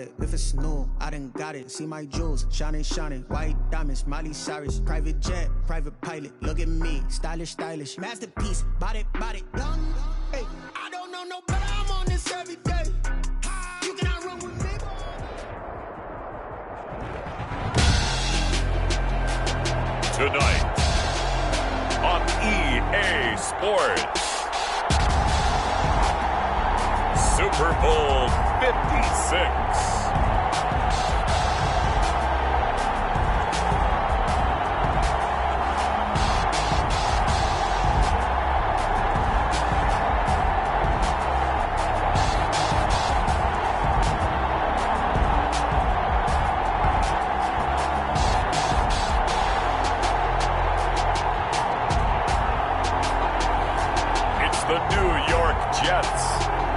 it. If it's new, I done got it. See my jewels, shining, shining. White diamonds, Miley Cyrus. Private jet, private pilot. Look at me, stylish, stylish. Masterpiece, body, body. Young, hey, I don't know no better. I'm on this every day. You cannot run with me. Tonight on EA Sports, Super Bowl 56.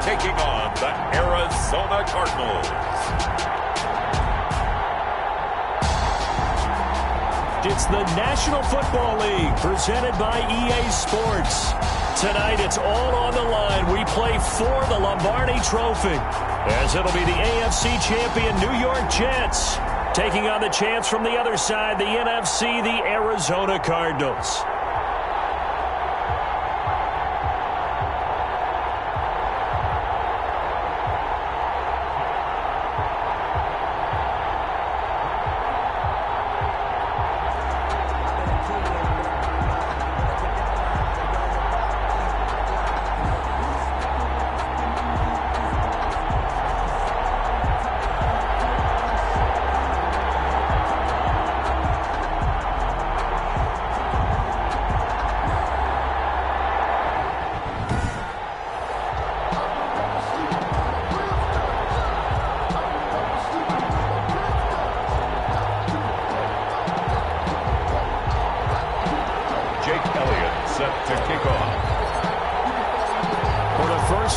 Taking on the Arizona Cardinals. It's the National Football League presented by EA Sports. Tonight it's all on the line. We play for the Lombardi Trophy, as it'll be the AFC champion New York Jets taking on the chance from the other side, the NFC, the Arizona Cardinals.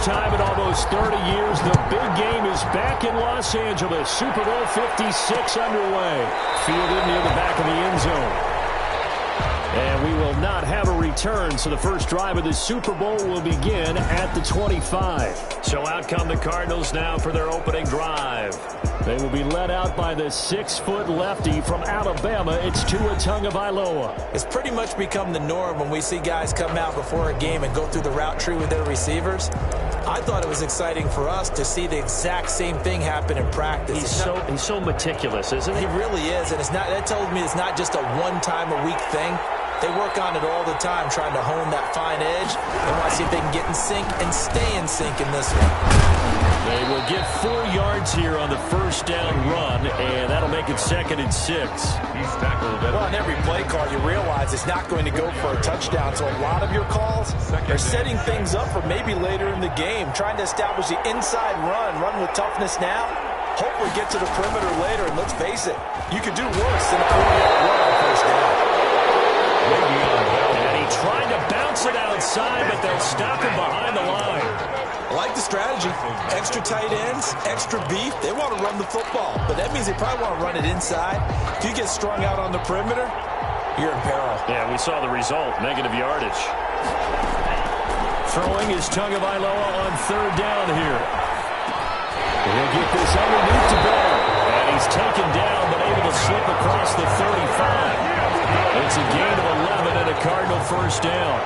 Time in almost 30 years, the big game is back in Los Angeles. Super Bowl 56 underway. Fielded near the back of the end zone. And we will not have a return, so the first drive of the Super Bowl will begin at the 25. So out come the Cardinals now for their opening drive. They will be led out by the 6-foot lefty from Alabama. It's Tua Tagovailoa. It's pretty much become the norm when we see guys come out before a game and go through the route tree with their receivers. I thought it was exciting for us to see the exact same thing happen in practice. He's so meticulous, isn't he? He really is, and that tells me it's not just a one-time-a-week thing. They work on it all the time, trying to hone that fine edge. They want to see if they can get in sync and stay in sync in this one. They will get 4 yards here on the first down run, and that'll make it 2nd and 6. He's tackled. Well, on every play call, you realize it's not going to go for a touchdown, so a lot of your calls are setting things up for maybe later in the game, trying to establish the inside run with toughness now. Hopefully get to the perimeter later, and let's face it, you could do worse than a 40-yard run on first down. And he tried to bounce it outside, but they'll stop him behind the line. I like the strategy. Extra tight ends, extra beef. They want to run the football, but that means they probably want to run it inside. If you get strung out on the perimeter, you're in peril. Yeah, we saw the result, negative yardage. Throwing is Tagovailoa on 3rd down here. He'll get this underneath to Bear. And he's taken down, but able to slip across the 35. It's a gain of 11 and a Cardinal first down.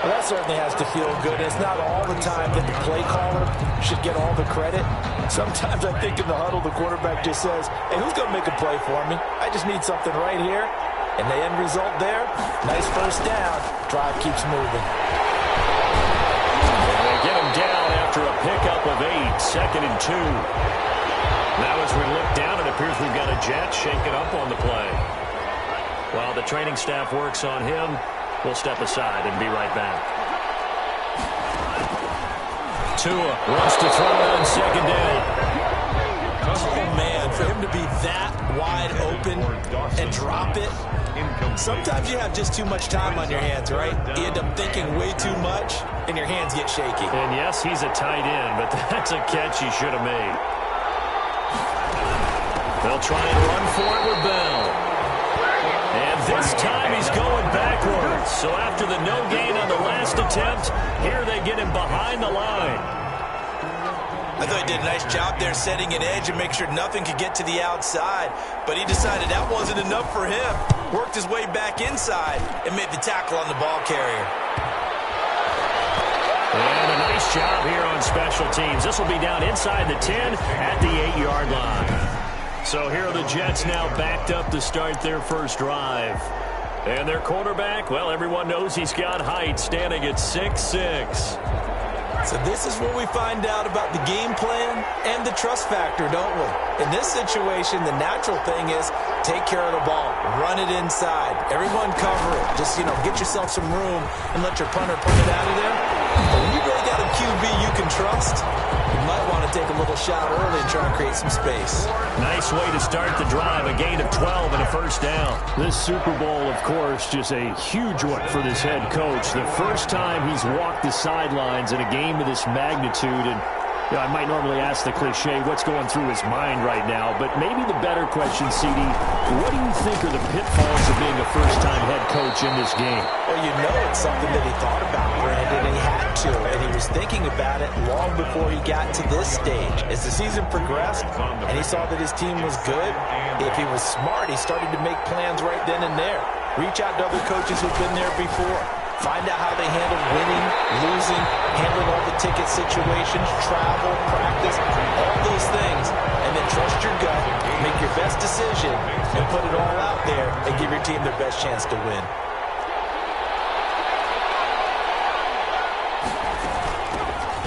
Well, that certainly has to feel good. It's not all the time that the play caller should get all the credit. Sometimes I think in the huddle, the quarterback just says, hey, who's going to make a play for me? I just need something right here. And the end result there, nice first down. Drive keeps moving. And they get him down after a pickup of 8, 2nd and 2. Now as we look down, it appears we've got a Jet shaking up on the play. While the training staff works on him, we'll step aside and be right back. Tua wants to throw it on 2nd down. Oh, man, for him to be that wide open and drop it. Sometimes you have just too much time on your hands, right? You end up thinking way too much, and your hands get shaky. And yes, he's a tight end, but that's a catch he should have made. They'll try and run for it with Bell. And this time he's going backwards. So after the no gain on the last attempt, here they get him behind the line. I thought he did a nice job there setting an edge and make sure nothing could get to the outside. But he decided that wasn't enough for him. Worked his way back inside and made the tackle on the ball carrier. And a nice job here on special teams. This will be down inside the 10 at the 8-yard line. So here are the Jets now backed up to start their first drive. And their quarterback, well, everyone knows he's got height, standing at 6'6". So this is where we find out about the game plan and the trust factor, don't we? In this situation, the natural thing is take care of the ball, run it inside. Everyone cover it. Just, get yourself some room and let your punter punt it out of there. But when you really got a QB you can trust, you might want to take a little shot early and try and create some space. Nice way to start the drive, a gain of 12 and a first down. This Super Bowl, of course, just a huge one for this head coach. The first time he's walked the sidelines in a game of this magnitude, and I might normally ask the cliche, what's going through his mind right now, but maybe the better question, CD, what do you think are the pitfalls of being a first-time head coach in this game? Well, it's something that he thought about, Brandon, and he had to, and he was thinking about it long before he got to this stage. As the season progressed, and he saw that his team was good, if he was smart, he started to make plans right then and there. Reach out to other coaches who've been there before. Find out how they handle winning, losing, handling all the ticket situations, travel, practice, all those things. And then trust your gut, make your best decision, and put it all out there and give your team their best chance to win.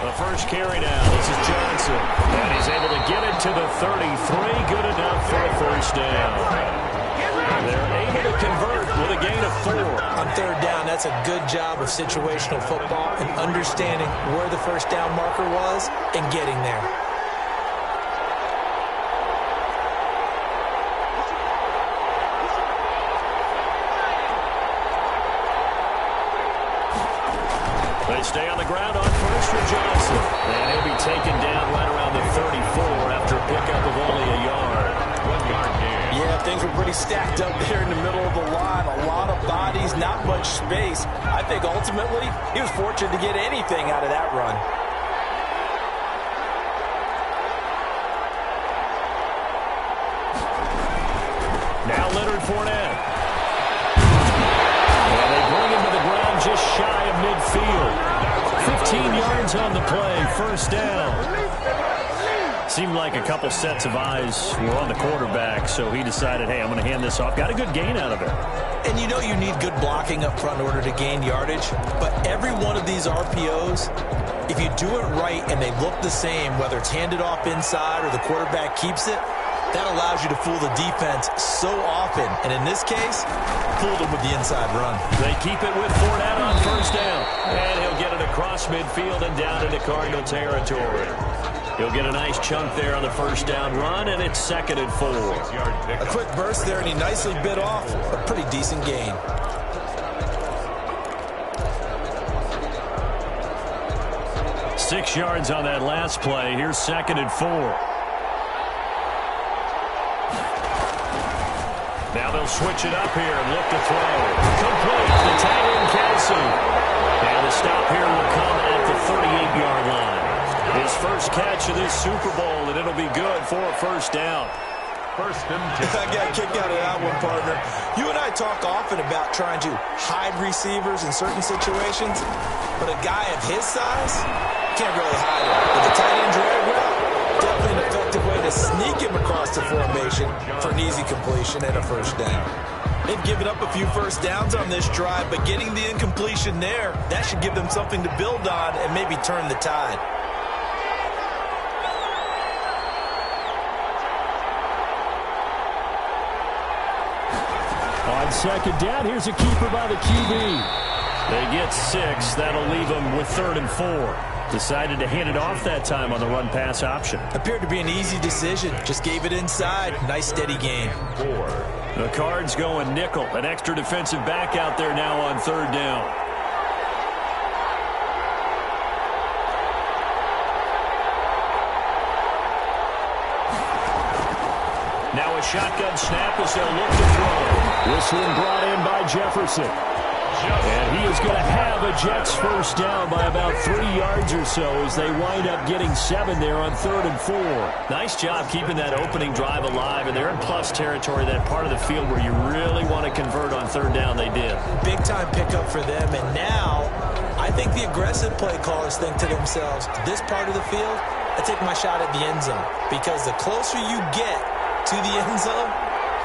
The first carry now. This is Johnson. And he's able to get it to the 33. Good enough for a first down. They're able to convert with a gain of 4. On third down, that's a good job of situational football and understanding where the first down marker was and getting there. They stay on the ground on first for Johnson. And he'll be taken down right around the 34 after a pickup of only a yard. 1 yard gain. Yeah, things were pretty stacked up there in the middle of the line. A lot of bodies, not much space. I think ultimately he was fortunate to get anything out of that run. Now Leonard Fournette. And they bring him to the ground just shy of midfield. 15 yards on the play, first down. Seemed like a couple sets of eyes were on the quarterback, so he decided, hey, I'm going to hand this off. Got a good gain out of it. And you need good blocking up front in order to gain yardage. But every one of these RPOs, if you do it right and they look the same, whether it's handed off inside or the quarterback keeps it, that allows you to fool the defense so often. And in this case, fooled them with the inside run. They keep it with Fournette on first down. And he'll get it across midfield and down into Cardinal territory. He'll get a nice chunk there on the first down run, and it's 2nd and 4. A quick burst there, and he nicely bit off a pretty decent gain. Six yards on that last play. Here's 2nd and 4. Now they'll switch it up here and look to throw. Complete. The tight end Kelsey. And the stop here will come at the 38-yard line. His first catch of this Super Bowl, and it'll be good for a first down. First and 10. I got a kick out of that one, partner. You and I talk often about trying to hide receivers in certain situations, but a guy of his size can't really hide him. With the tight end drag route, definitely an effective way to sneak him across the formation for an easy completion and a first down. They've given up a few first downs on this drive, but getting the incompletion there, that should give them something to build on and maybe turn the tide. On second down, here's a keeper by the QB. They get 6. That'll leave them with 3rd and 4. Decided to hand it off that time on the run-pass option. Appeared to be an easy decision. Just gave it inside. Nice, steady gain. 4. The Cards going nickel. An extra defensive back out there now on 3rd down. Now a shotgun snap as they'll look to throw. This one brought in by Jefferson. And he is going to have a Jets first down by about 3 yards or so as they wind up getting 7 there on 3rd and 4. Nice job keeping that opening drive alive, and they're in plus territory, that part of the field where you really want to convert on 3rd down. They did. Big-time pickup for them, and now I think the aggressive play callers think to themselves, this part of the field, I take my shot at the end zone, because the closer you get to the end zone,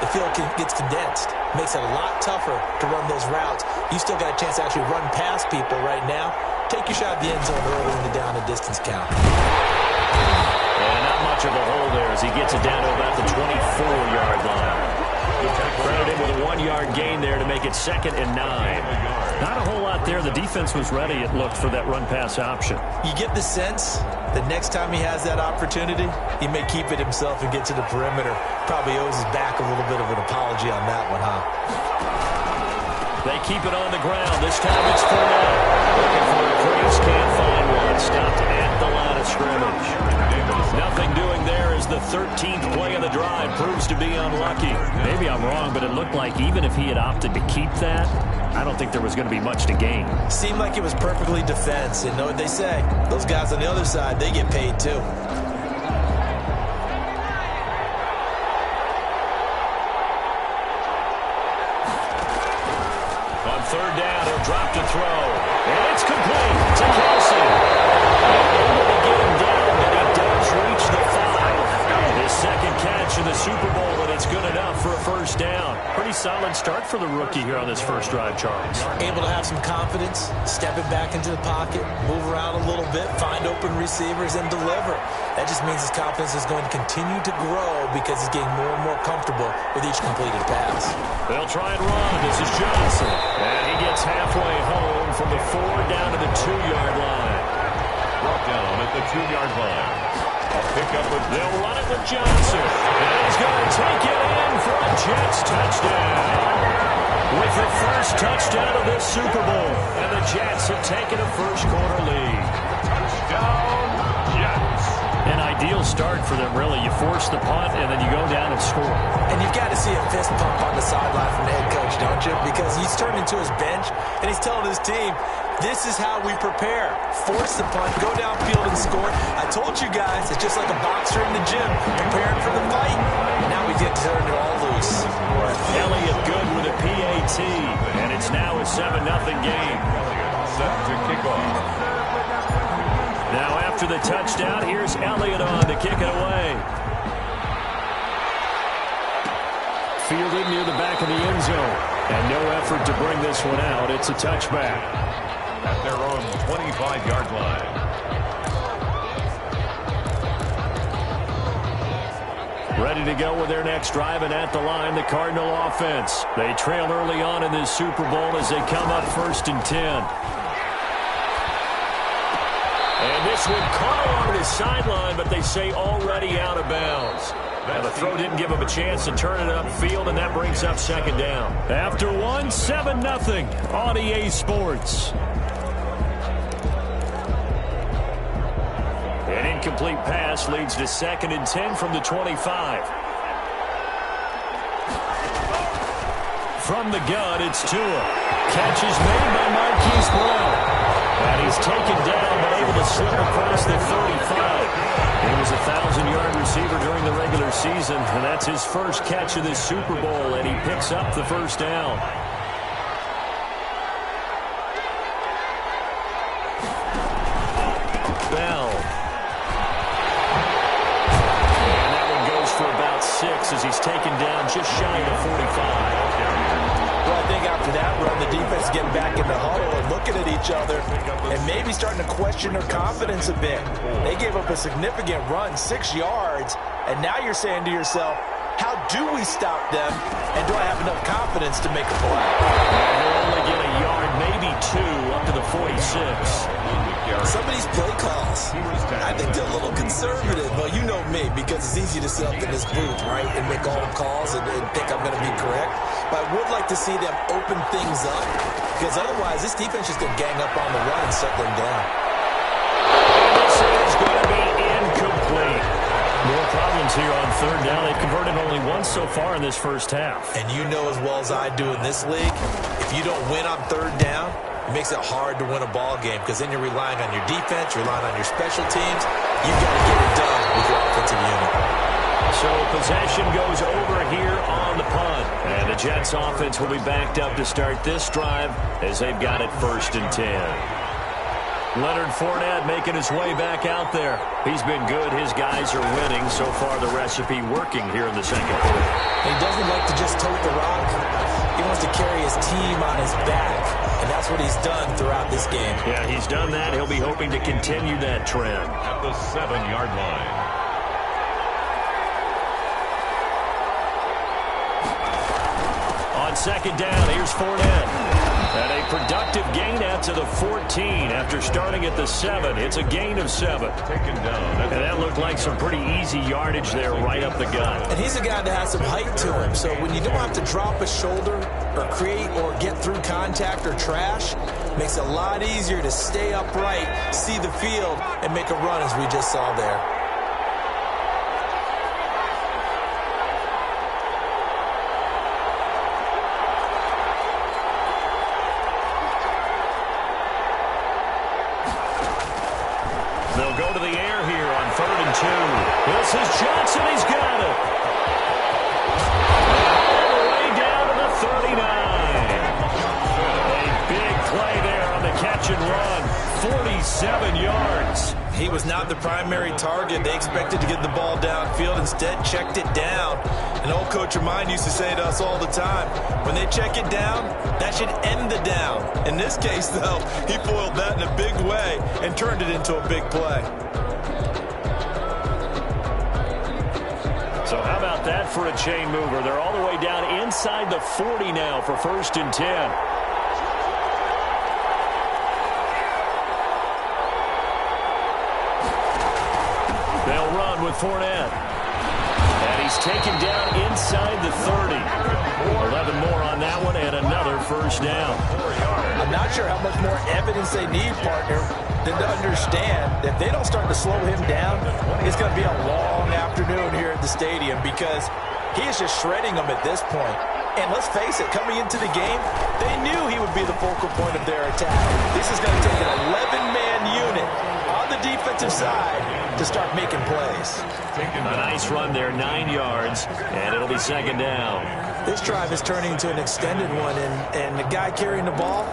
the field gets condensed. Makes it a lot tougher to run those routes. You still got a chance to actually run past people right now. Take your shot at the end zone early in the down and distance count. And not much of a hole there as he gets it down to about the 24-yard line. Credited with a 1-yard gain there to make it 2nd and 9. Not a whole lot there. The defense was ready, it looked, for that run-pass option. You get the sense that next time he has that opportunity, he may keep it himself and get to the perimeter. Probably owes his back a little bit of an apology on that one, huh? They keep it on the ground. This time it's Fournette. Looking for a crease, can't find one. Stopped at the line of scrimmage. Nothing doing there as the 13th play of the drive proves to be unlucky. Maybe I'm wrong, but it looked like even if he had opted to keep that, I don't think there was going to be much to gain. Seemed like it was perfectly defense. And know what they say? Those guys on the other side, they get paid too. On 3rd down, he'll drop to throw. And it's complete to Kelsey. Able to get him down, but he does reach the 5. His 2nd catch in the Super Bowl, and it's good enough for a first down. Pretty solid start for the rookie here on this first drive, Charles. Able to have some confidence, stepping back into the pocket, move around a little bit, find open receivers, and deliver. That just means his confidence is going to continue to grow because he's getting more and more comfortable with each completed pass. They'll try and run. This is Johnson. And he gets halfway home from the 4 down to the 2-yard line. Brought down at the 2-yard line. They'll run it with Johnson. And he's going to take it in for a Jets touchdown. With the first touchdown of this Super Bowl. And the Jets have taken a first-quarter lead. Touchdown, Jets. An ideal start for them, really. You force the punt, and then you go down and score. And you've got to see a fist pump on the sideline from the head coach, don't you? Because he's turned into his bench, and he's telling his team, this is how we prepare. Force the punt, go downfield and score. I told you guys, it's just like a boxer in the gym preparing for the fight. Now we get to turn it all loose. Elliott good with a PAT, and it's now a 7-0 game. Set to kick off. Now after the touchdown, here's Elliott on to kick it away. Fielded near the back of the end zone. And no effort to bring this one out. It's a touchback. At their own 25-yard line. Ready to go with their next drive, and at the line, the Cardinal offense. They trail early on in this Super Bowl as they come up 1st and 10. And this one caught along the sideline, but they say already out of bounds. And the throw didn't give him a chance to turn it upfield, and that brings up 2nd down. After 7-0 on EA Sports. An incomplete pass leads to 2nd and 10 from the 25. From the gun, it's Tua. Catch is made by Marquise Brown. And he's taken down, but able to slip across the 35. He was a 1,000-yard receiver during the regular season, and that's his first catch of this Super Bowl, and he picks up the first down. Bell. And that one goes for about 6 as he's taken down just shy of the 45. Well, I think after that run, the defense is getting back in the huddle and looking at each other and maybe starting to question their confidence a bit. They gave up a significant run, 6 yards, and now you're saying to yourself, how do we stop them, and do I have enough confidence to make a play? They'll only get a yard, maybe 2, up to the 46. Some of these play calls, I think they're a little conservative. Well, you know me, because it's easy to sit up in this booth, right, and make all the calls and think I'm going to be correct. But I would like to see them open things up, because otherwise this defense is going to gang up on the run and shut them down. This is going to be incomplete. More problems here on 3rd down. They've converted only once so far in this first half. And you know as well as I do in this league, if if you don't win on third down, it makes it hard to win a ball game because then you're relying on your defense, you're relying on your special teams. You've got to get it done with your offensive unit. So possession goes over here on the punt. And the Jets offense will be backed up to start this drive as they've got it 1st and 10. Leonard Fournette making his way back out there. He's been good. His guys are winning. So far, the recipe working here in the second quarter. He doesn't like to just tote the rock. He wants to carry his team on his back, and that's what he's done throughout this game. Yeah, he's done that. He'll be hoping to continue that trend. At the 7-yard line. On second down, here's Fournette. And a productive gain out to the 14 after starting at the 7. It's a gain of 7. Taken down. And that looked like some pretty easy yardage there right up the gut. And he's a guy that has some height to him, so when you don't have to drop a shoulder or create or get through contact or trash, it makes it a lot easier to stay upright, see the field, and make a run as we just saw there. They'll go to the air here on 3rd and 2. This is Johnson. He's got it. All the way down to the 39. A big play there on the catch and run. 47 yards. He was not the primary target. They expected to get the ball downfield. Instead, checked it down. An old coach of mine used to say to us all the time, when they check it down, that should end the down. In this case, though, he foiled that in a big way and turned it into a big play. So how about that for a chain mover? They're all the way down inside the 40 now for 1st and 10. They'll run with Fournette. And he's taken down inside the 30. 11 more on that one and another 1st down. I'm not sure how much more evidence they need, partner, than to understand that if they don't start to slow him down, it's going to be a long afternoon here at the stadium because he is just shredding them at this point. And let's face it, coming into the game, they knew he would be the focal point of their attack. This is going to take an 11-man unit on the defensive side to start making plays. A nice run there, 9 yards, and it'll be 2nd down. This drive is turning into an extended one, and the guy carrying the ball,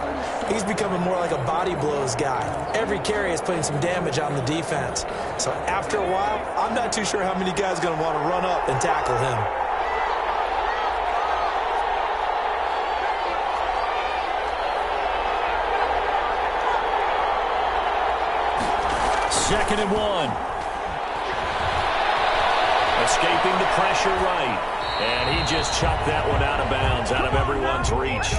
he's becoming more like a body blows guy. Every carry is putting some damage on the defense. So after a while, I'm not too sure how many guys are going to want to run up and tackle him. Second and 1. Escaping the pressure right. And he just chucked that one out of bounds, out of everyone's reach.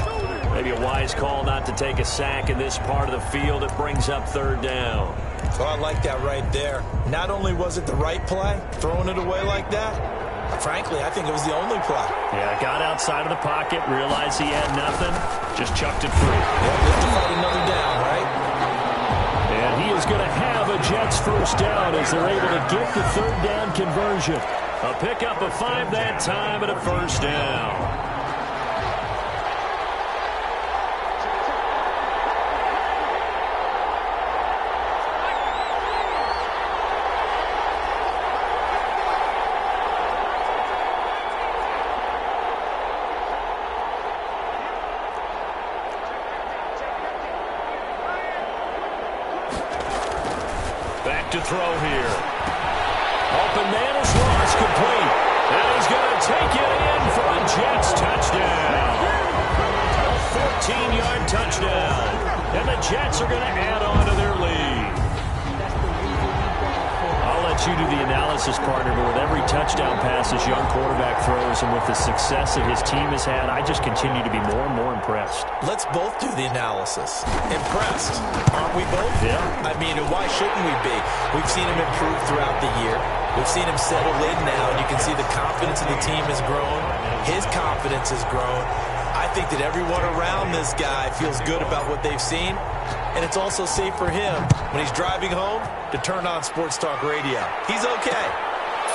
Maybe a wise call not to take a sack in this part of the field. It brings up 3rd down. So I like that right there. Not only was it the right play, throwing it away like that, frankly, I think it was the only play. Yeah, got outside of the pocket, realized he had nothing, just chucked it free. Yeah, just to fight another down, right? And he is going to have a Jets 1st down as they're able to get the 3rd down conversion. A pickup of 5 that time and a 1st down. Back to throw here. Open man is lost, complete. And he's going to take it in for a Jets touchdown. A 14-yard touchdown. And the Jets are going to add on to their lead. I'll let you do the analysis, partner, but with every touchdown pass this young quarterback throws and with the success that his team has had, I just continue to be more and more impressed. Let's both do the analysis. Impressed, aren't we both? Yeah. I mean, why shouldn't we be? We've seen him improve throughout the year. We've seen him settle in now, and you can see the confidence of the team has grown. His confidence has grown. I think that everyone around this guy feels good about what they've seen, and it's also safe for him when he's driving home to turn on Sports Talk Radio. He's okay.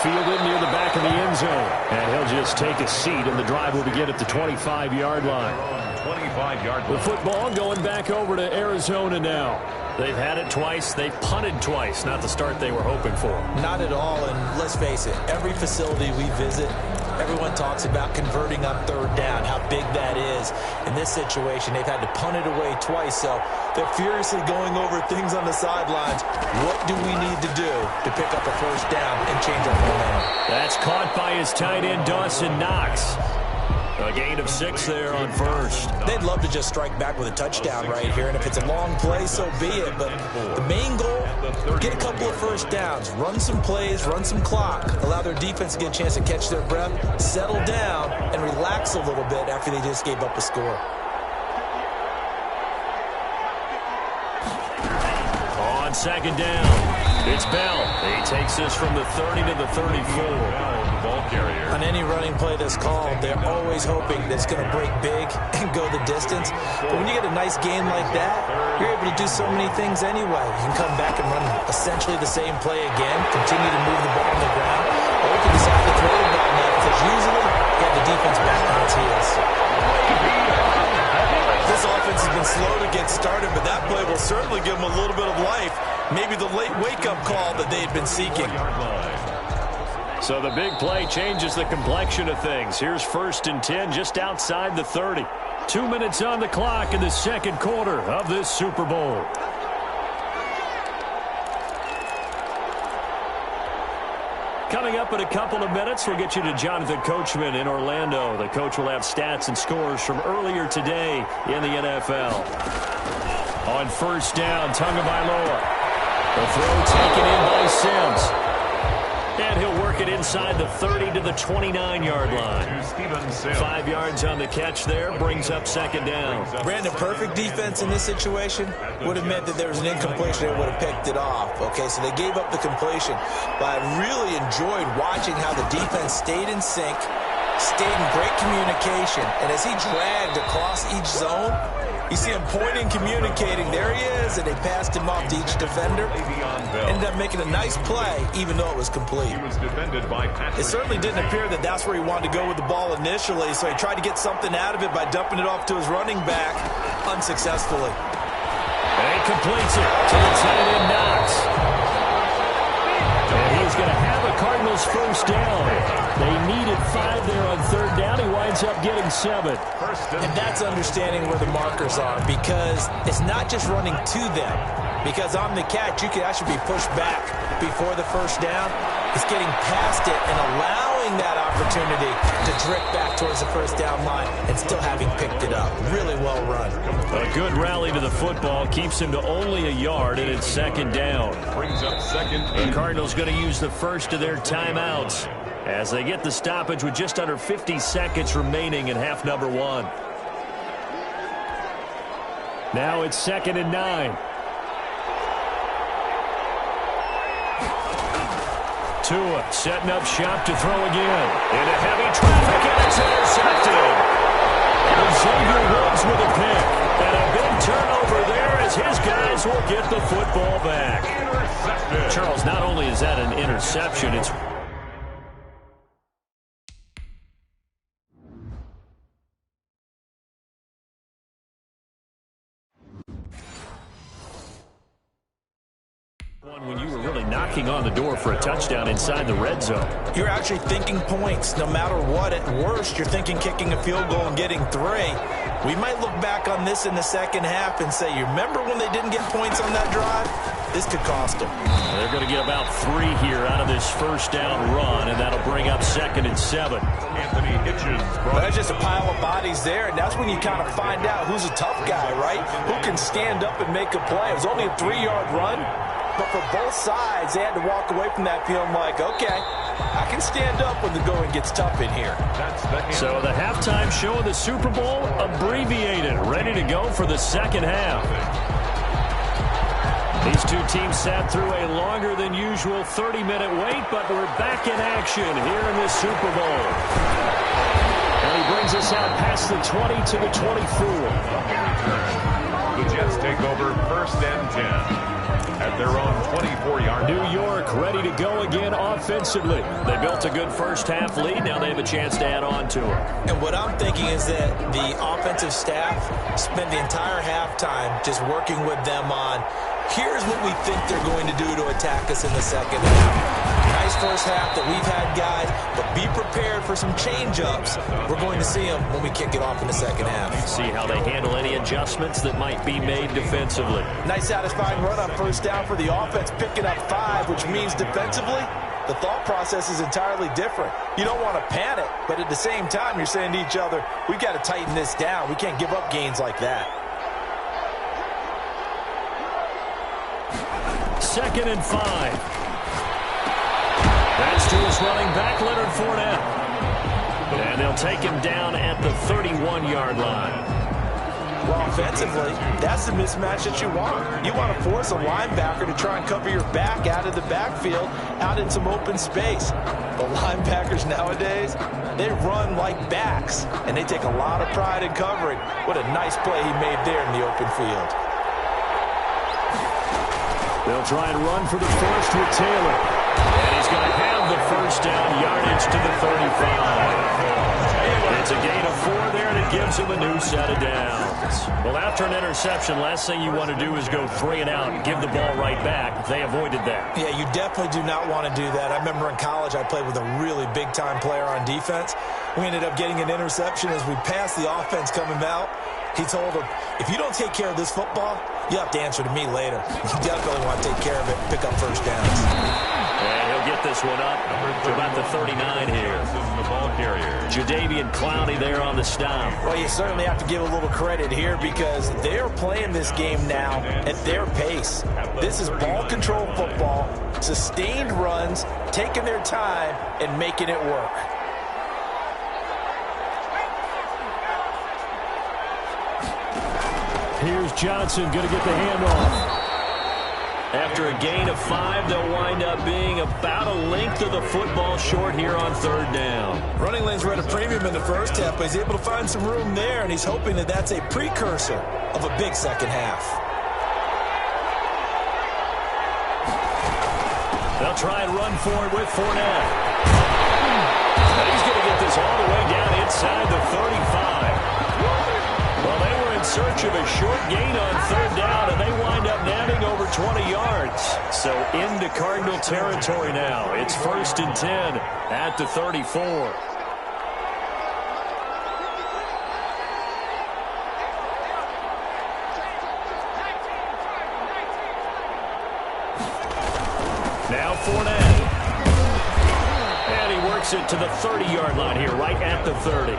Fielded near the back of the end zone, and he'll just take a seat, and the drive will begin at the 25-yard line. 25-yard line. The football going back over to Arizona now. They've had it twice. They've punted twice. Not the start they were hoping for. Not at all, and let's face it, every facility we visit, everyone talks about converting on third down, how big that is. In this situation, they've had to punt it away twice, so they're furiously going over things on the sidelines. What do we need to do to pick up a first down and change our momentum? That's caught by his tight end, Dawson Knox. A gain of 6 there on first. They'd love to just strike back with a touchdown right here, and if it's a long play, so be it. But the main goal, get a couple of first downs, run some plays, run some clock, allow their defense to get a chance to catch their breath, settle down, and relax a little bit after they just gave up a score. On second down, it's Bell. He takes this from the 30 to the 34. On any running play that's called, they're always hoping that it's going to break big and go the distance. But when you get a nice game like that, you're able to do so many things anyway. You can come back and run essentially the same play again, continue to move the ball on the ground, or you can decide to throw the ball now because usually you have the defense back on its heels. This offense has been slow to get started, but that play will certainly give them a little bit of life. Maybe the late wake-up call that they had been seeking. So the big play changes the complexion of things. Here's 1st and 10 just outside the 30. 2 minutes on the clock in the second quarter of this Super Bowl. Coming up in a couple of minutes, we'll get you to Jonathan Coachman in Orlando. The coach will have stats and scores from earlier today in the NFL. On first down, Tagovailoa. The throw taken in by Sims. And he'll work it inside the 30 to the 29-yard line. 5 yards on the catch there, brings up second down. Brandon, perfect defense in this situation would have meant that there was an incompletion. They would have picked it off. Okay, so they gave up the completion. But I really enjoyed watching how the defense stayed in sync, stayed in great communication. And as he dragged across each zone, you see him pointing, communicating. There he is, and they passed him off to each defender. Ended up making a nice play, even though it was complete. It certainly didn't appear that that's where he wanted to go with the ball initially, so he tried to get something out of it by dumping it off to his running back unsuccessfully. And he completes it to the tight end, Knox. And he's going to have a Cardinals first down. They needed 5 there on third down. He winds up getting 7. And that's understanding where the markers are, because it's not just running to them. Because on the catch, you could actually be pushed back before the first down. It's getting past it and allowing that opportunity to drift back towards the first down line and still having picked it up. Really well run. A good rally to the football keeps him to only a yard, and it's second down. Brings up second. The Cardinals going to use the first of their timeouts as they get the stoppage with just under 50 seconds remaining in half number 1. Now it's 2nd and 9. Tua setting up shop to throw again. Into heavy traffic, and it's intercepted. And Xavier Woods with a pick. And a big turnover there as his guys will get the football back. Intercepted. Charles, not only is that an interception, it's when you were really knocking on the door for a touchdown inside the red zone. You're actually thinking points no matter what. At worst, you're thinking kicking a field goal and getting 3. We might look back on this in the second half and say, you remember when they didn't get points on that drive? This could cost them. They're going to get about 3 here out of this first down run, and that'll bring up 2nd and 7. Anthony Hitchens. Well, that's just a pile of bodies there, and that's when you kind of find out who's a tough guy, right? Who can stand up and make a play. It was only a 3-yard run. But for both sides, they had to walk away from that feeling like, okay, I can stand up when the going gets tough in here. So the halftime show of the Super Bowl, abbreviated, ready to go for the second half. These two teams sat through a longer than usual 30-minute wait, but we're back in action here in this Super Bowl. And he brings us out past the 20 to the 24. The Jets take over 1st and 10. At their own 24-yard. New York ready to go again offensively. They built a good first-half lead. Now they have a chance to add on to it. And what I'm thinking is that the offensive staff spent the entire halftime just working with them on, here's what we think they're going to do to attack us in the second half. Nice first half that we've had, guys, but be prepared for some change-ups. We're going to see them when we kick it off in the second half. See how they handle any adjustments that might be made defensively. Nice satisfying run on first down for the offense, picking up 5, which means defensively, the thought process is entirely different. You don't want to panic, but at the same time, you're saying to each other, we've got to tighten this down. We can't give up gains like that. 2nd and 5. That's to his running back, Leonard Fournette. And they'll take him down at the 31-yard line. Well, offensively, that's the mismatch that you want. You want to force a linebacker to try and cover your back out of the backfield, out in some open space. The linebackers nowadays, they run like backs, and they take a lot of pride in covering. What a nice play he made there in the open field. They'll try and run for the first with Taylor. And he's going to have the first down, yardage to the 35. It's a gain of 4 there, and it gives him a new set of downs. Well, after an interception, last thing you want to do is go 3 and out and give the ball right back. They avoided that. Yeah, you definitely do not want to do that. I remember in college I played with a really big-time player on defense. We ended up getting an interception as we passed the offense coming out. He told him, if you don't take care of this football, you have to answer to me later. You definitely want to take care of it, pick up first downs. And he'll get this one up to about the 39 here. The ball carrier. Jadeveon Clowney there on the stop. Well, you certainly have to give a little credit here because they're playing this game now at their pace. This is ball control football, sustained runs, taking their time, and making it work. Here's Johnson going to get the handoff. After a gain of 5, they'll wind up being about a length of the football short here on 3rd down. Running lanes were at a premium in the first half, but he's able to find some room there, and he's hoping that that's a precursor of a big second half. They'll try and run for it with Fournette. And he's going to get this all the way down inside the 35. Well, they were in search of a short gain on 3rd down, and they wind up nabbing over 20 yards. So into Cardinal territory now. It's 1st and 10 at the 34. Now Fournette. And he works it to the 30-yard line here, right at the 30.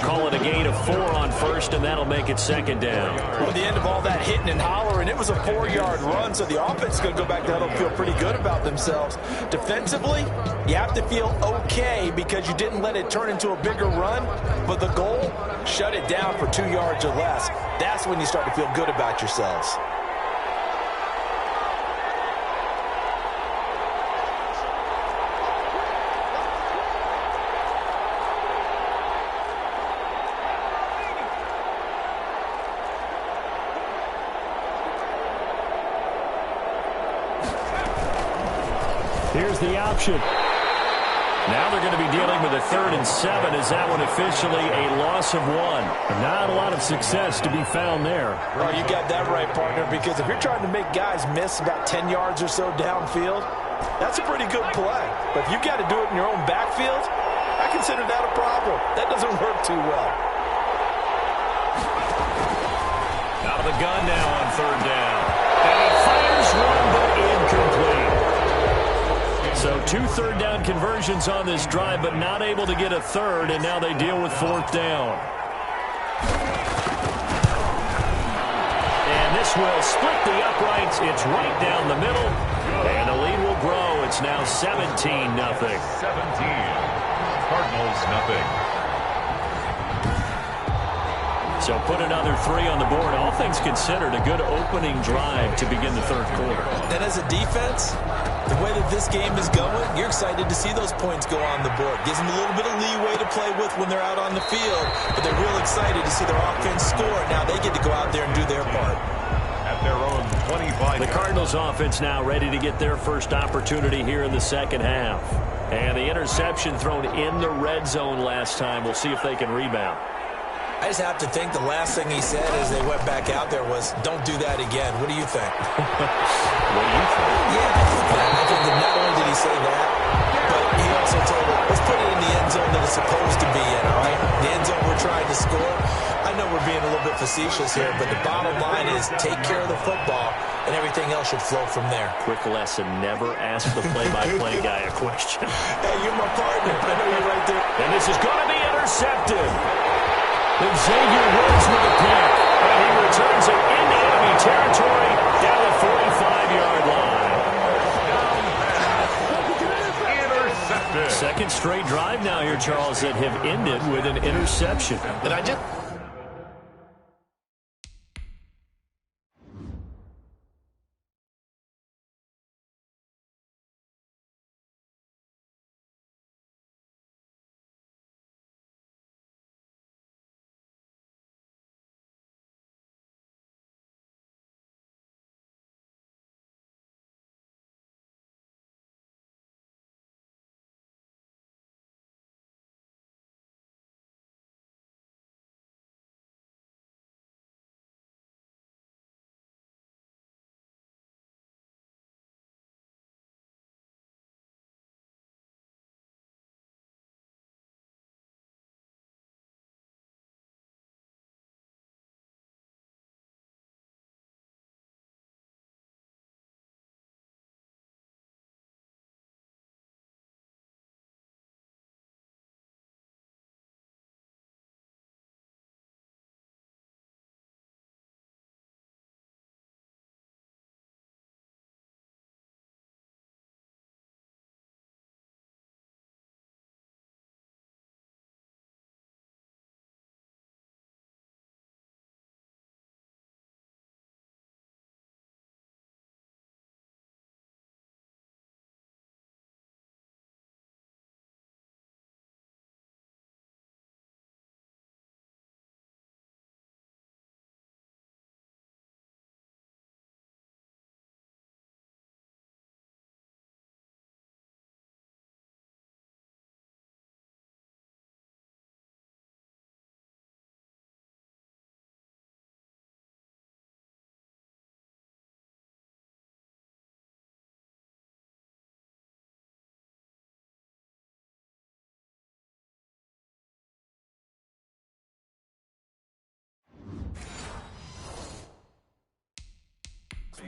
Call it a gain of 4 on 1st, and that'll make it 2nd down. Well, at the end of all that hitting and hollering, it was a 4-yard run, so the offense is going to go back there and feel pretty good about themselves. Defensively, you have to feel okay because you didn't let it turn into a bigger run, but the goal, shut it down for 2 yards or less. That's when you start to feel good about yourselves. Here's the option. Now they're going to be dealing with a 3rd and 7. Is that one officially a loss of 1? Not a lot of success to be found there. Oh, you got that right, partner, because if you're trying to make guys miss about 10 yards or so downfield, that's a pretty good play. But if you've got to do it in your own backfield, I consider that a problem. That doesn't work too well. Out of the gun now on 3rd down. And he fires one, but incomplete. So 2 3rd down conversions on this drive, but not able to get a 3rd, and now they deal with 4th down. And this will split the uprights. It's right down the middle, and the lead will grow. It's now 17-0. 17. Cardinals nothing. So put another 3 on the board. All things considered, a good opening drive to begin the 3rd quarter. And as a defense, The way that this game is going, you're excited to see those points go on the board. Gives them a little bit of leeway to play with when they're out on the field, but they're real excited to see their offense score. Now they get to go out there and do their part. At their own 25. The Cardinals offense now ready to get their first opportunity here in the second half. And the interception thrown in the red zone last time. We'll see if they can rebound. I just have to think the last thing he said as they went back out there was, don't do that again. What do you think? What do you think? Yeah, I think that not only did he say that, but he also told them, let's put it in the end zone that it's supposed to be in, all right? The end zone we're trying to score. I know we're being a little bit facetious here, but the bottom line is take care of the football, and everything else should flow from there. Quick lesson, never ask the play-by-play guy a question. Hey, you're my partner. I know you're right there. And this is going to be intercepted. And Xavier Woods with a pick. And he returns it into enemy territory down the 45-yard line. Intercepted. Second straight drive now here, Charles, that have ended with an interception. And I just...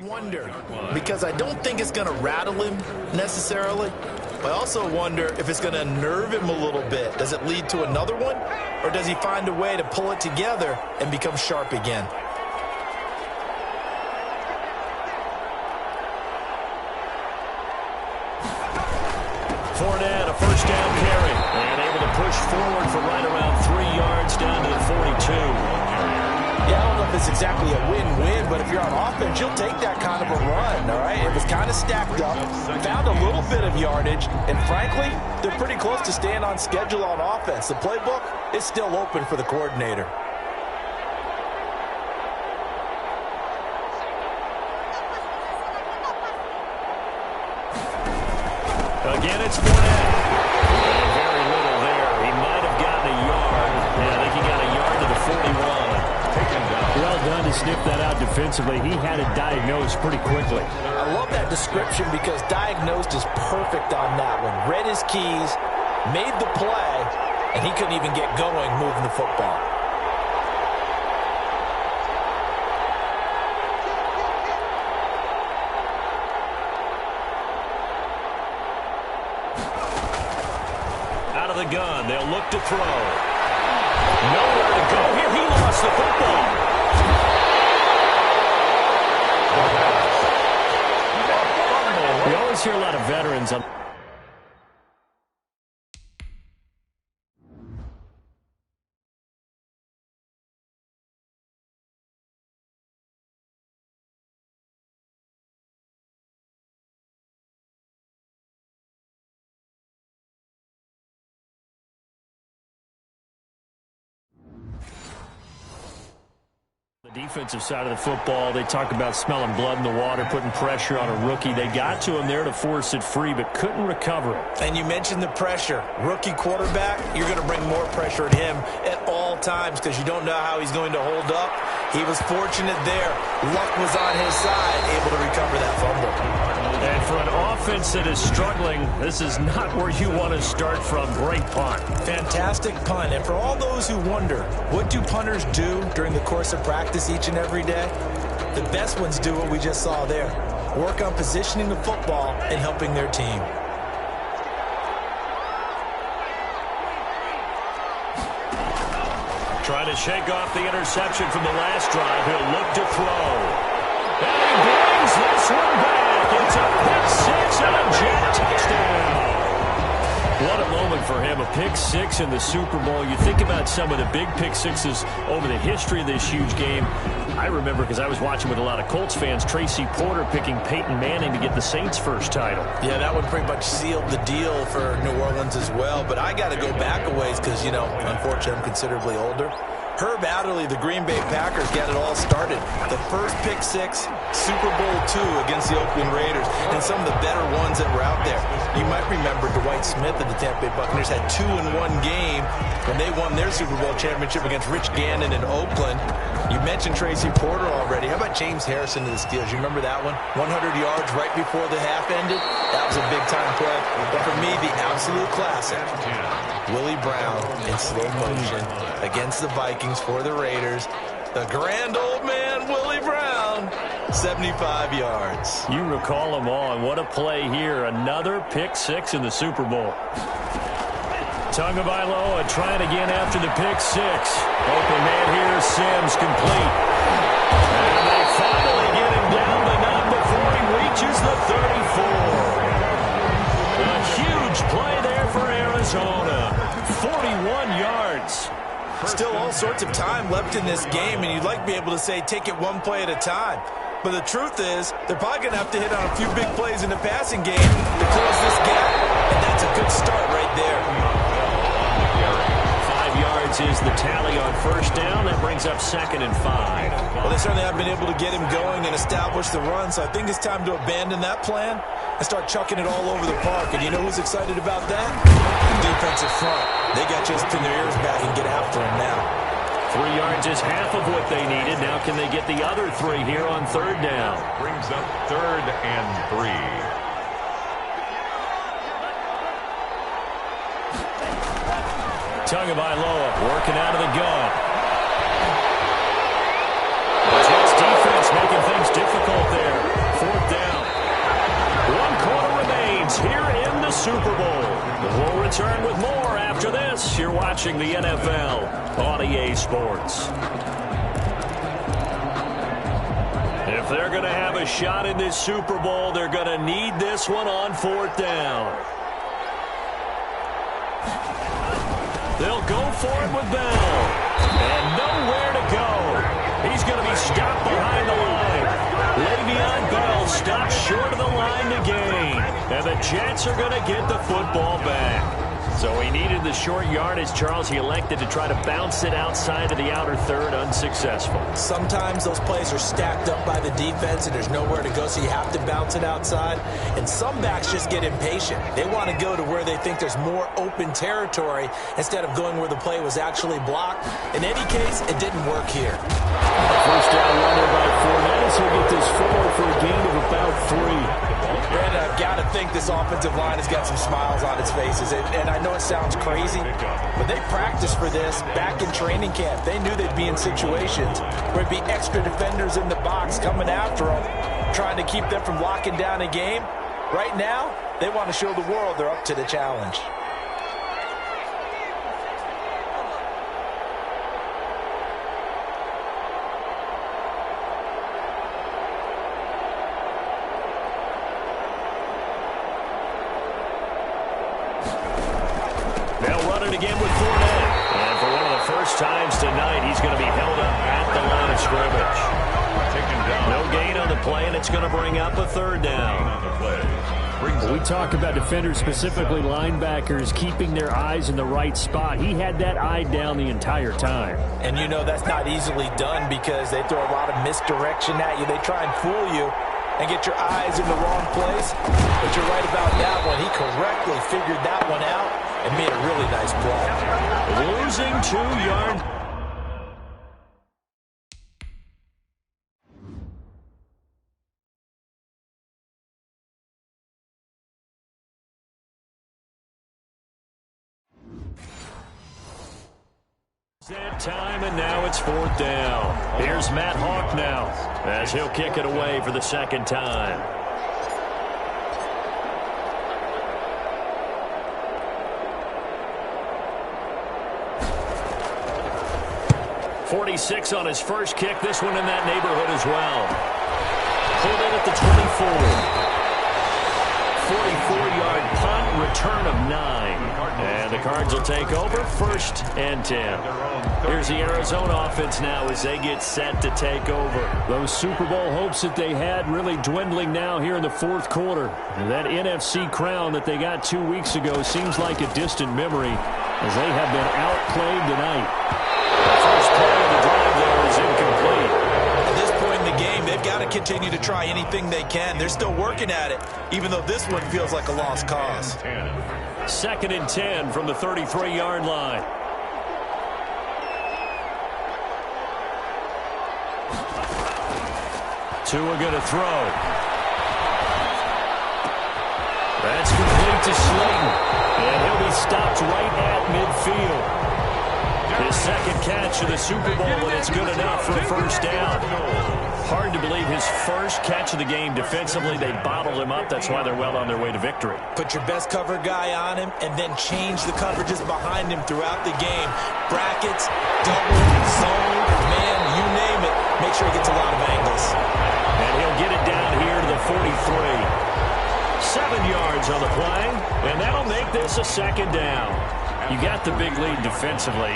wonder, because I don't think it's going to rattle him necessarily. I also wonder if it's going to nerve him a little bit. Does it lead to another one, or does he find a way to pull it together and become sharp again? Fournette, a first down carry, and able to push forward for right around 3 yards down to the 42. Yeah, I don't know if it's exactly a win-win, but if you're on offense, you'll take that kind of a run, all right? It was kind of stacked up, found a little bit of yardage, and frankly, they're pretty close to staying on schedule on offense. The playbook is still open for the coordinator. Again, it's Fournette. Very little there. He might have gotten a yard. Yeah, I think he got a yard to the 41. Well done to sniff that out defensively. He had it diagnosed pretty quickly. I love that description because diagnosed is perfect on that one. Read his keys, made the play, and he couldn't even get going moving the football. Out of the gun, they'll look to throw. Nowhere to go here. He lost the football. We always hear a lot of veterans on The defensive side of the football, they talk about smelling blood in the water, putting pressure on a rookie. They got to him there to force it free, but couldn't recover it. And you mentioned the pressure. Rookie quarterback, you're going to bring more pressure at him at all times because you don't know how he's going to hold up. He was fortunate there. Luck was on his side, able to recover that fumble. And for an offense that is struggling, this is not where you want to start from. Great punt. Fantastic punt. And for all those who wonder, what do punters do during the course of practice each and every day? The best ones do what we just saw there. Work on positioning the football and helping their team. Trying to shake off the interception from the last drive. He'll look to throw. And he brings this one back. It's a pick 6 and a Jet touchdown. What a moment for him, a pick 6 in the Super Bowl. You think about some of the big pick 6s over the history of this huge game. I remember, because I was watching with a lot of Colts fans, Tracy Porter picking Peyton Manning to get the Saints' first title. Yeah, that one pretty much sealed the deal for New Orleans as well. But I got to go back a ways because, you know, unfortunately I'm considerably older. Herb Adderley, the Green Bay Packers, got it all started. The first pick 6, Super Bowl II against the Oakland Raiders, and some of the better ones that were out there. You might remember Dwight Smith of the Tampa Bay Buccaneers had 2 in one game when they won their Super Bowl championship against Rich Gannon in Oakland. You mentioned Tracy Porter already. How about James Harrison to the Steelers? You remember that one? 100 yards right before the half ended. That was a big-time play. But for me, the absolute classic, Willie Brown in slow motion against the Vikings for the Raiders. The grand old man, Willie Brown, 75 yards. You recall them all, and what a play here. Another pick 6 in the Super Bowl. Tagovailoa trying again after the pick 6. Open man here, Sims complete. And they finally get him down the nut before he reaches the 34. A huge play there for Arizona. 41 yards. Still all sorts of time left in this game, and you'd like to be able to say take it one play at a time. But the truth is, they're probably going to have to hit on a few big plays in the passing game to close this gap, and that's a good start right there. 5 yards is the tally on first down. That brings up 2nd and 5. Well, they certainly have been able to get him going and establish the run, so I think it's time to abandon that plan and start chucking it all over the park. And you know who's excited about that? The defensive front. They got just pin their ears back and get after him now. 3 yards is half of what they needed. Now can they get the other 3 here on 3rd down? Brings up 3rd and 3. Tagovailoa working out of the gun. The Jets defense making things difficult there. 4th down. 1 quarter remains here in the Super Bowl. We'll return with more after this. You're watching the NFL on EA Sports. If they're going to have a shot in this Super Bowl, they're going to need this one on 4th down. They'll go for it with Bell. And nowhere to go. He's going to be stopped behind the line. Le'Veon Bell stopped short of the line to gain. And the Jets are going to get the football back. So he needed the short yardage, Charles. He elected to try to bounce it outside of the outer third, unsuccessful. Sometimes those plays are stacked up by the defense and there's nowhere to go, so you have to bounce it outside. And some backs just get impatient. They want to go to where they think there's more open territory instead of going where the play was actually blocked. In any case, it didn't work here. First down run there by Fournette. He'll get this forward for a gain of about 3. And I've got to think this offensive line has got some smiles on its faces. And I know it sounds crazy, but they practiced for this back in training camp. They knew they'd be in situations where it'd be extra defenders in the box coming after them, trying to keep them from locking down a game. Right now, they want to show the world they're up to the challenge. Again with Fournette. And for one of the first times tonight, he's going to be held up at the line of scrimmage. Taken down. No gain on the play, and it's going to bring up a 3rd down. We talk about defenders, specifically linebackers, keeping their eyes in the right spot. He had that eye down the entire time. And you know that's not easily done because they throw a lot of misdirection at you. They try and fool you and get your eyes in the wrong place. But you're right about that one. He correctly figured that one out and made a really nice play. Losing 2 yards. That time, and now it's 4th down. Here's Matt Hawk now, as he'll kick it away for the 2nd time. .46 on his first kick. This one in that neighborhood as well. Pulled in at the 24. 44-yard punt, return of 9. And the Cards will take over, 1st and 10. Here's the Arizona offense now as they get set to take over. Those Super Bowl hopes that they had really dwindling now here in the 4th quarter. And that NFC crown that they got 2 weeks ago seems like a distant memory as they have been outplayed tonight. The first play of the drive there is incomplete. At this point in the game, they've got to continue to try anything they can. They're still working at it, even though this one feels like a lost cause. 2nd and 10 from the 33-yard line. Tua going to throw. That's complete to Slayton. And he'll be stopped right at midfield. His 2nd catch of the Super Bowl, and it's good enough for a 1st down. Hard to believe his first catch of the game defensively. They bottled him up. That's why they're well on their way to victory. Put your best cover guy on him and then change the coverages behind him throughout the game. Brackets, double, zone, man, you name it. Make sure he gets a lot of angles. And he'll get it down here to the 43. 7 yards on the play, and that'll make this a 2nd down. You got the big lead defensively.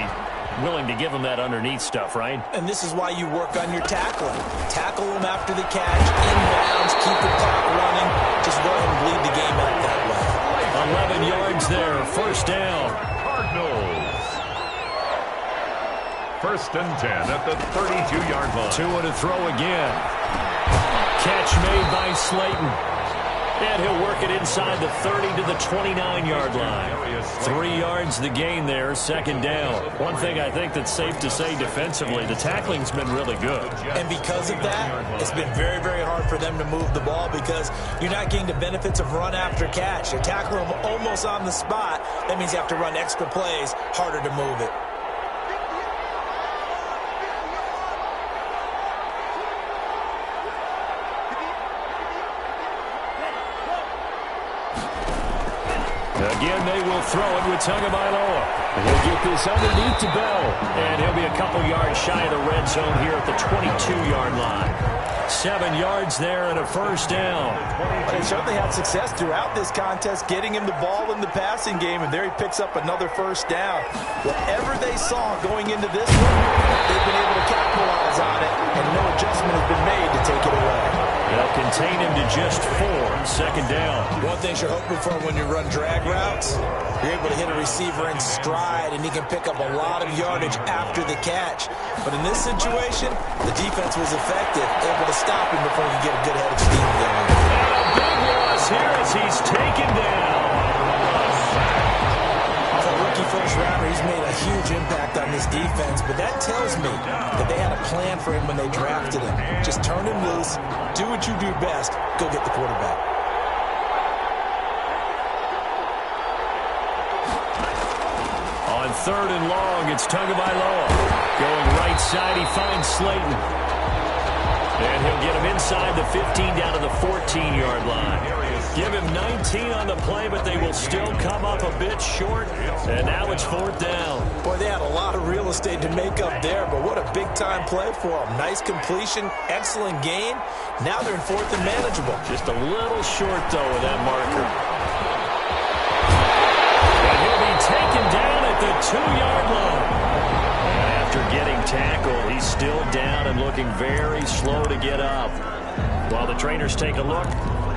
Willing to give him that underneath stuff, right? And this is why you work on your tackling. Tackle him after the catch, inbounds, keep the clock running. Just go ahead and bleed the game out that way. 11 yards there, 1st down. Cardinals. 1st and 10 at the 32-yard line. Tua to throw again. Catch made by Slayton. And he'll work it inside the 30 to the 29-yard line. 3 yards the gain there, 2nd down. One thing I think that's safe to say defensively, the tackling's been really good. And because of that, it's been very, very hard for them to move the ball because you're not getting the benefits of run after catch. You're tackling them almost on the spot. That means you have to run extra plays, harder to move it. Again, they will throw it with Tagovailoa. He'll get this underneath to Bell. And he'll be a couple yards shy of the red zone here at the 22-yard line. 7 yards there and a 1st down. They certainly had success throughout this contest, getting him the ball in the passing game, and there he picks up another 1st down. Whatever they saw going into this one, they've been able to capitalize on it, and no adjustment has been made to take it away. They'll contain him to just 4, 2nd down. One thing you're hoping for when you run drag routes, you're able to hit a receiver in stride, and he can pick up a lot of yardage after the catch. But in this situation, the defense was effective, able to stop him before he get a good head of steam going. And a big loss here as he's taken down. As a rookie first-rounder, he's made a huge impact on this defense, but that tells me that they had a plan for him when they drafted him. Just turn him loose, do what you do best, go get the quarterback. On 3rd and long, it's Tagovailoa. Going right side, he finds Slayton. And he'll get him inside the 15 down to the 14-yard line. Give him 19 on the play, but they will still come up a bit short. And now it's 4th down. Boy, they had a lot of real estate to make up there, but what a big-time play for them. Nice completion, excellent gain. Now they're in 4th and manageable. Just a little short, though, with that marker. And he'll be taken down at the 2-yard line. And after getting tackled, he's still down and looking very slow to get up. While the trainers take a look,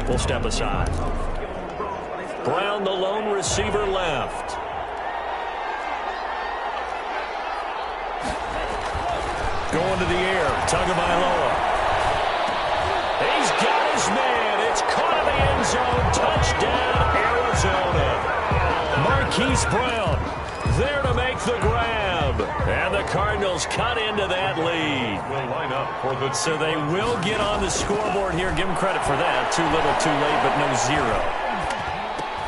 we'll step aside. Brown, the lone receiver, left. Going to the air. Tagovailoa. He's got his man. It's caught in the end zone. Touchdown, Arizona. Marquise Brown there to make the grab. And the Cardinals cut into that lead. Will line up for the... So they will get on the scoreboard here. Give them credit for that. Too little, too late, but no zero.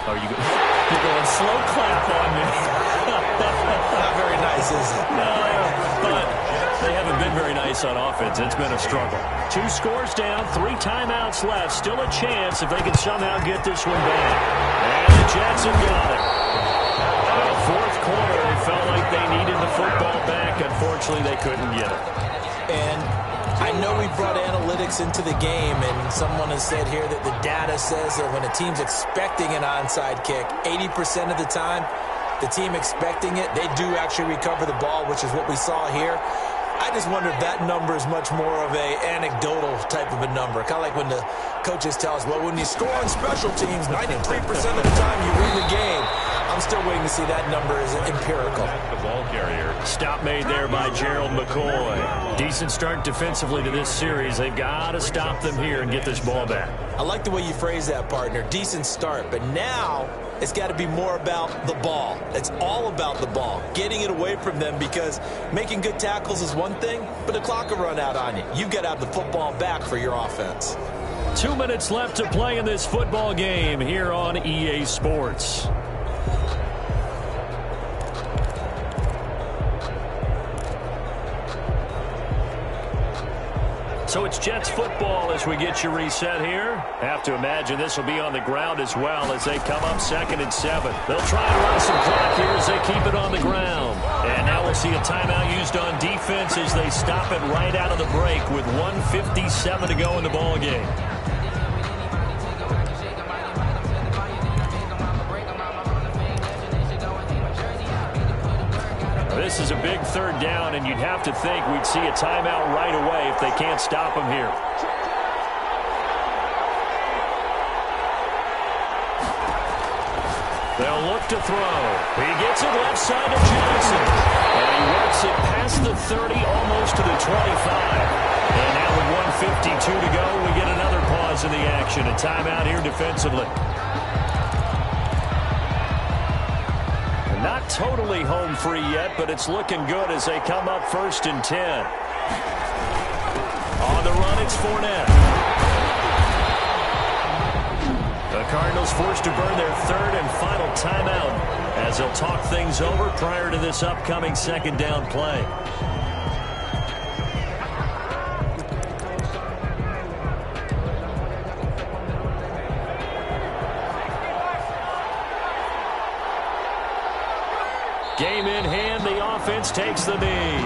Oh, you're going slow clap on me. Not very nice, is it? No, but they haven't been very nice on offense. It's been a struggle. 2 scores down, 3 timeouts left. Still a chance if they can somehow get this one back. And the Jets have got it. The fourth quarter, they felt like they needed the football back. Unfortunately, they couldn't get it. And I know we brought analytics into the game, and someone has said here that the data says that when a team's expecting an onside kick, 80% of the time, the team expecting it, they do actually recover the ball, which is what we saw here. I just wonder if that number is much more of a anecdotal type of a number. Kind of like when the coaches tell us, well, when you score on special teams, 93% of the time you win the game. I'm still waiting to see that number is empirical. The ball carrier. Stop made there by Gerald McCoy. Decent start defensively to this series. They've got to stop them here and get this ball back. I like the way you phrase that, partner. Decent start, but now it's got to be more about the ball. It's all about the ball, getting it away from them, because making good tackles is one thing, but the clock will run out on you. You've got to have the football back for your offense. 2 minutes left to play in this football game here on EA Sports. So it's Jets football as we get you reset here. Have to imagine this will be on the ground as well as they come up 2nd and 7. They'll try and run some clock here as they keep it on the ground. And now we'll see a timeout used on defense as they stop it right out of the break with 1:57 to go in the ball game. This is a big 3rd down, and you'd have to think we'd see a timeout right away if they can't stop them here. They'll look to throw. He gets it left side to Jackson. And he works it past the 30, almost to the 25. And now with 1:52 to go, we get another pause in the action. A timeout here defensively. Not totally home free yet, but it's looking good as they come up 1st and 10. On the run, it's Fournette. The Cardinals forced to burn their 3rd and final timeout as they'll talk things over prior to this upcoming 2nd down play. Game in hand, the offense takes the knee.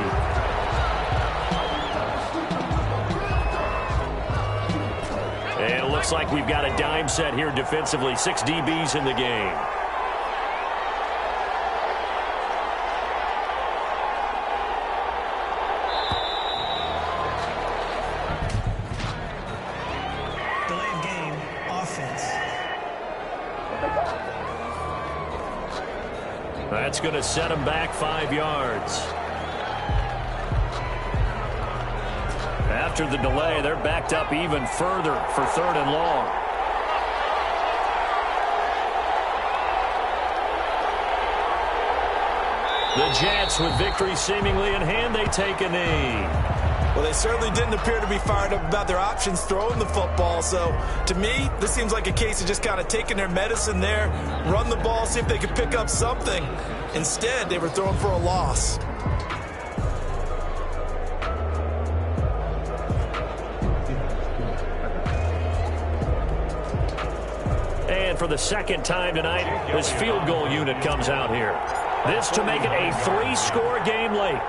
And it looks like we've got a dime set here defensively. 6 DBs in the game. Delayed game, offense. That's going to set them back 5 yards. After the delay, they're backed up even further for 3rd and long. The Jets, with victory seemingly in hand, they take a knee. Well, they certainly didn't appear to be fired up about their options throwing the football. So, to me, this seems like a case of just kind of taking their medicine there, run the ball, see if they could pick up something. Instead, they were throwing for a loss. And for the 2nd time tonight, this field goal unit comes out here. This to make it a 3-score game late.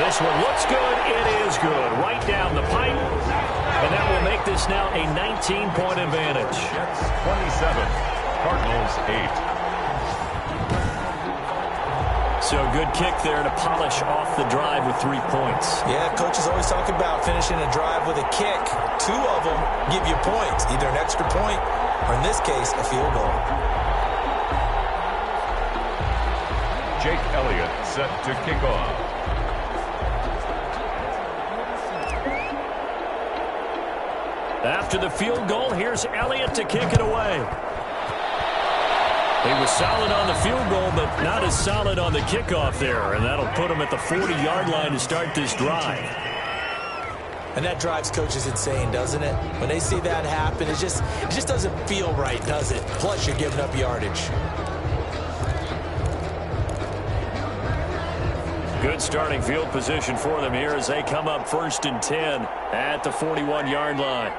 This one looks good. It is good. Right down the pipe. And that will make this now a 19-point advantage. Jets 27, Cardinals 8. So good kick there to polish off the drive with 3 points. Yeah, coaches always talk about finishing a drive with a kick. 2 of them give you points, either an extra point or, in this case, a field goal. Jake Elliott set to kick off. After the field goal, here's Elliott to kick it away. He was solid on the field goal, but not as solid on the kickoff there, and that'll put him at the 40-yard line to start this drive. And that drives coaches insane, doesn't it? When they see that happen, it just doesn't feel right, does it? Plus, you're giving up yardage. Good starting field position for them here as they come up 1st and 10 at the 41-yard line.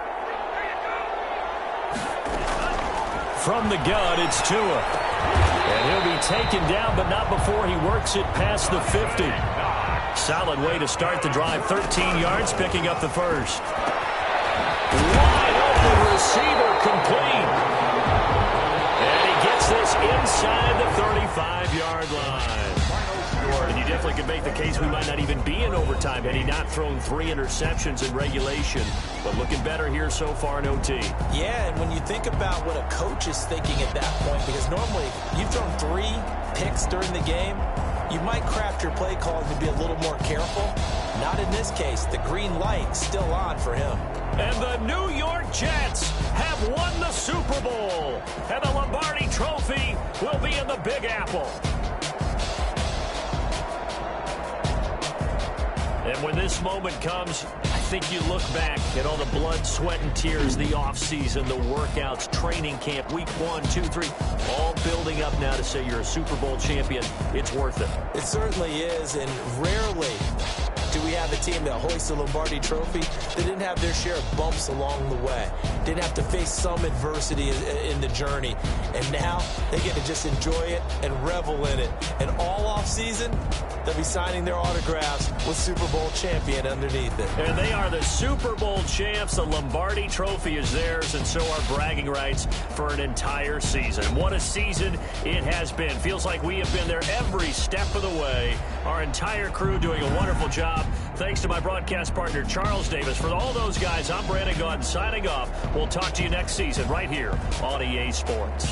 From the gun, it's Tua. And he'll be taken down, but not before he works it past the 50. Solid way to start the drive. 13 yards, picking up the first. Wide open receiver, complete. And he gets this inside the 35-yard line. And you definitely could make the case we might not even be in overtime had he not thrown 3 interceptions in regulation. But looking better here so far in OT. Yeah, and when you think about what a coach is thinking at that point, because normally you've thrown 3 picks during the game, you might craft your play calling to be a little more careful. Not in this case. The green light still on for him. And the New York Jets have won the Super Bowl. And the Lombardi Trophy will be in the Big Apple. And when this moment comes, I think you look back at all the blood, sweat, and tears, the offseason, the workouts, training camp, week 1, 2, 3, all building up now to say you're a Super Bowl champion. It's worth it. It certainly is, and rarely do we have a team that hoists the Lombardi Trophy that didn't have their share of bumps along the way, didn't have to face some adversity in the journey, and now they get to just enjoy it and revel in it. And all offseason, they'll be signing their autographs with Super Bowl champion underneath it. And they are the Super Bowl champs. The Lombardi Trophy is theirs, and so are bragging rights for an entire season. What a season it has been. Feels like we have been there every step of the way. Our entire crew doing a wonderful job. Thanks to my broadcast partner, Charles Davis. For all those guys, I'm Brandon Gaudin signing off. We'll talk to you next season right here on EA Sports.